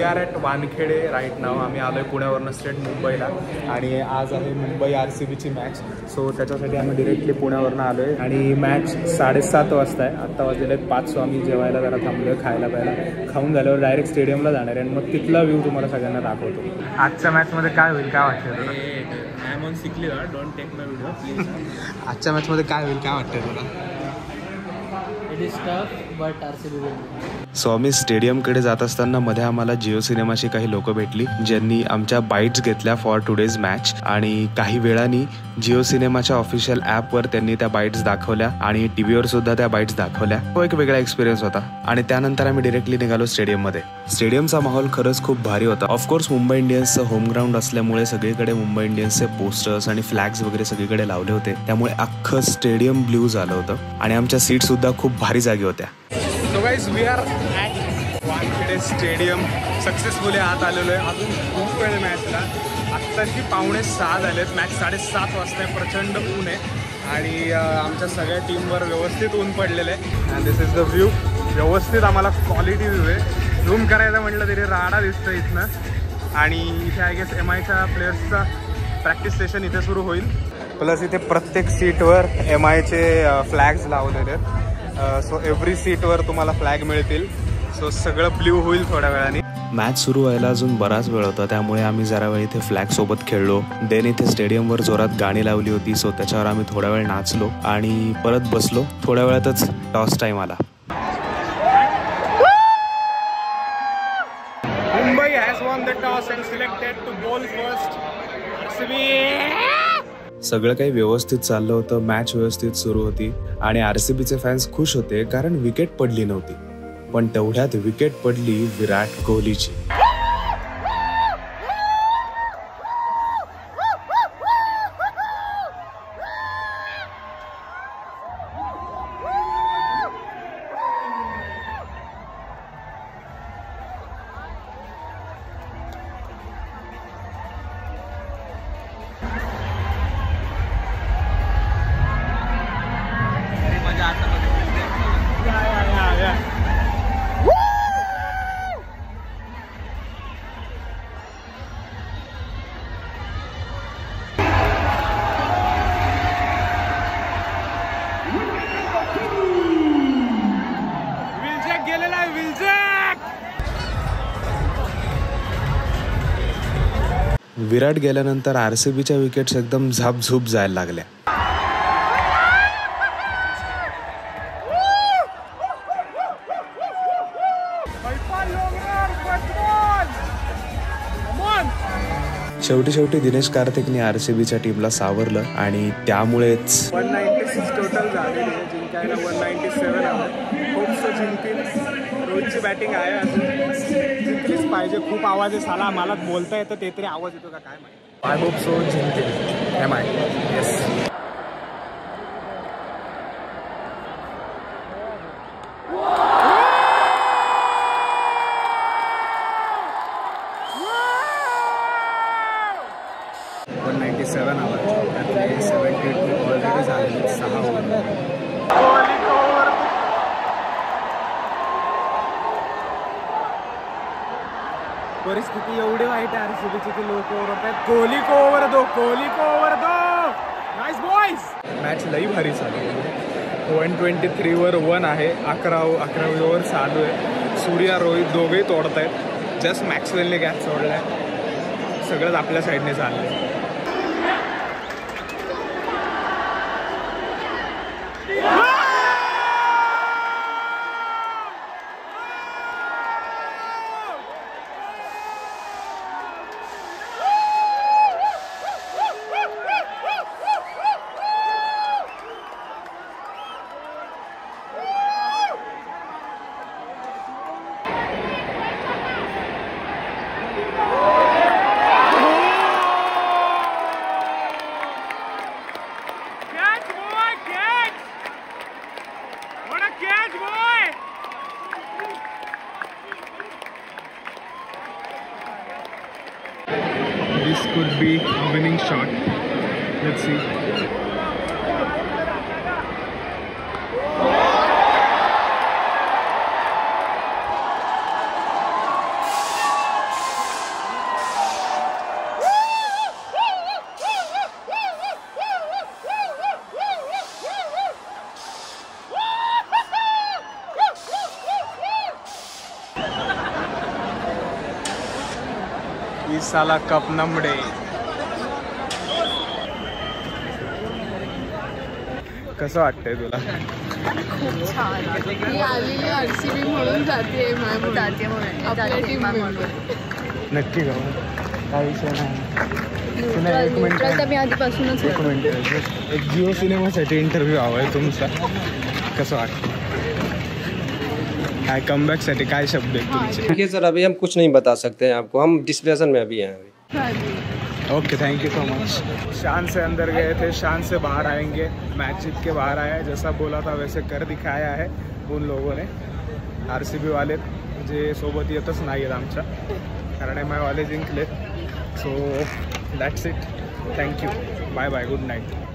R at Wankhede right नाव. आम्ही आलो आहे पुण्यावरनं स्ट्रेट मुंबईला आणि आज आहे मुंबई RCBची मॅच. सो त्याच्यासाठी आम्ही डिरेक्टली पुण्यावरनं आलो आहे आणि मॅच 7:30 वाजता आहे. आत्ता वाजलेले आहेत 5. सो आम्ही जेवायला जरा थांबलो आहे, खायला प्यायला. खाऊन झाल्यावर डायरेक्ट स्टेडियमला जाणार आहे आणि मग तिथला व्ह्यू तुम्हाला सगळ्यांना दाखवतो. आजच्या मॅचमध्ये काय होईल काय वाटतं तुला? I am on sick leave, don't take my video please. आजच्या मॅचमध्ये काय होईल काय वाटतं तुला? It is tough but RCB will. So आम्ही स्टेडियमकडे जात असताना मध्ये आम्हाला जिओ सिनेमाशी काही लोक भेटली ज्यांनी आमच्या बाईट्स घेतल्या फॉर टुडेज मॅच आणि काही वेळानी जिओ सिनेमाच्या ऑफिशियल ॲपवर त्यांनी त्या बाईट्स दाखवल्या आणि टीव्हीवर सुद्धा त्या बाईट्स दाखवल्या. तो एक वेगळा एक्सपिरियन्स होता आणि त्यानंतर आम्ही डिरेक्टली निघालो स्टेडियममध्ये. स्टेडियमचा माहोल खरंच खूप भारी होता. ऑफकोर्स मुंबई इंडियन्सचं होम ग्राउंड असल्यामुळे सगळीकडे मुंबई इंडियन्सचे पोस्टर्स आणि फ्लॅग्स वगैरे सगळीकडे लावले होते, त्यामुळे अख्खं स्टेडियम ब्ल्यू झालं होतं आणि आमच्या सीट सुद्धा खूप भारी जागी होत्या. So guys we are at Wankhede stadium. Successfully आत आलेलो आहे. अजून खूप वेळ मॅचला. आत्ताची 5:45 झालेत. मॅच 7:30 वाजता आहे. प्रचंड ऊन आहे आणि आमच्या सगळ्या टीमवर व्यवस्थित ऊन पडलेलं आहे. And this is the view. व्यवस्थित आम्हाला क्वालिटी व्ह्यू आहे. झूम करायचं म्हटलं तरी राडा दिसतं इथनं. आणि इथे आय गेस MIच्या प्लेयर्सचा प्रॅक्टिस सेशन इथे सुरू होईल. प्लस इथे प्रत्येक सीटवर MIचे फ्लॅग्स लावलेले आहेत. सो एव्हरी सीटवर तुम्हाला फ्लॅग मिळतील. सो सगळं ब्ल्यू होईल थोड्या वेळाने. मॅच सुरू व्हायला अजून बराच वेळ होता, त्यामुळे आम्ही जरा वेळ इथे फ्लॅग सोबत खेळलो. देन इथे स्टेडियमवर जोरात गाणी लावली होती, सो त्याच्यावर आम्ही थोडा वेळ नाचलो आणि परत बसलो. थोड्या वेळातच टॉस टाइम आला. Mumbai has won the toss and selected to bowl first. सगळं काही व्यवस्थित चाललं होतं. मॅच व्यवस्थित सुरू होती आणि RCBचे फॅन्स खुश होते कारण विकेट पडली नव्हती. पण तेवढ्यात विकेट पडली विराट कोहलीची. विराट गेल्यानंतर RCBच्या विकेट्स एकदम झापझूप जायला लागल्या. शेवटी दिनेश कार्तिकने RCBच्या टीमला सावरलं आणि त्यामुळेच 196 टोटल झाले. जिंकायला 197 आहे. खूपसं जिंकतील. रोजची बॅटिंग आहे अजून जिंकलीच पाहिजे. खूप आवाज आहे साला. मला बोलता येतं ते तरी आवाज येतो का काय माहिती. आय होप सो जिंकतील MI. येस. परिस्थिती एवढी वाईट आहे RCBची की लोक ओरडत आहेत कोहली को ओव्हर दो, कोहली को ओव्हर दो. Nice boys. मॅच लई भारी चालू आहे. 123वर 1 आहे. 11 ओव्हर चालू आहे. सूर्या रोहित दोघेही तोडत आहेत. जस्ट मॅक्सवेलने गॅप सोडला आहे. सगळंच आपल्या साईडने चाललं आहे. This could be a winning shot. Let's see. दिसाला कप नमडे. कसं वाटतंय तुला? खूप छान. मी आलेली RCB म्हणून जाते म्हणून आपल्या टीम नक्की का? काय विषय नाही. तर मी आधीपासूनच एक मिनिट, एक जिओ सिनेमासाठी इंटरव्ह्यू हवा आहे तुमचा. कसं वाटतं? काय कमबॅकसाठी काय शब्द आहेत तुमचे? देखिए सर, अभी हम कुछ नहीं बता सकते हैं आपको, हम डिस्कशन में अभी हैं अभी. Okay, thank you so much. शान से अंदर गए थे, शान से बाहर आएंगे. मैच जीत के बाहर आया, जैसा बोला था वैसे कर दिखाया है उन लोगों ने. RCB वाले जे सोबत येतच नाही आहेत आमच्या, कारण MI वाले जिंकले. So that's it. Thank you. Bye bye. Good night.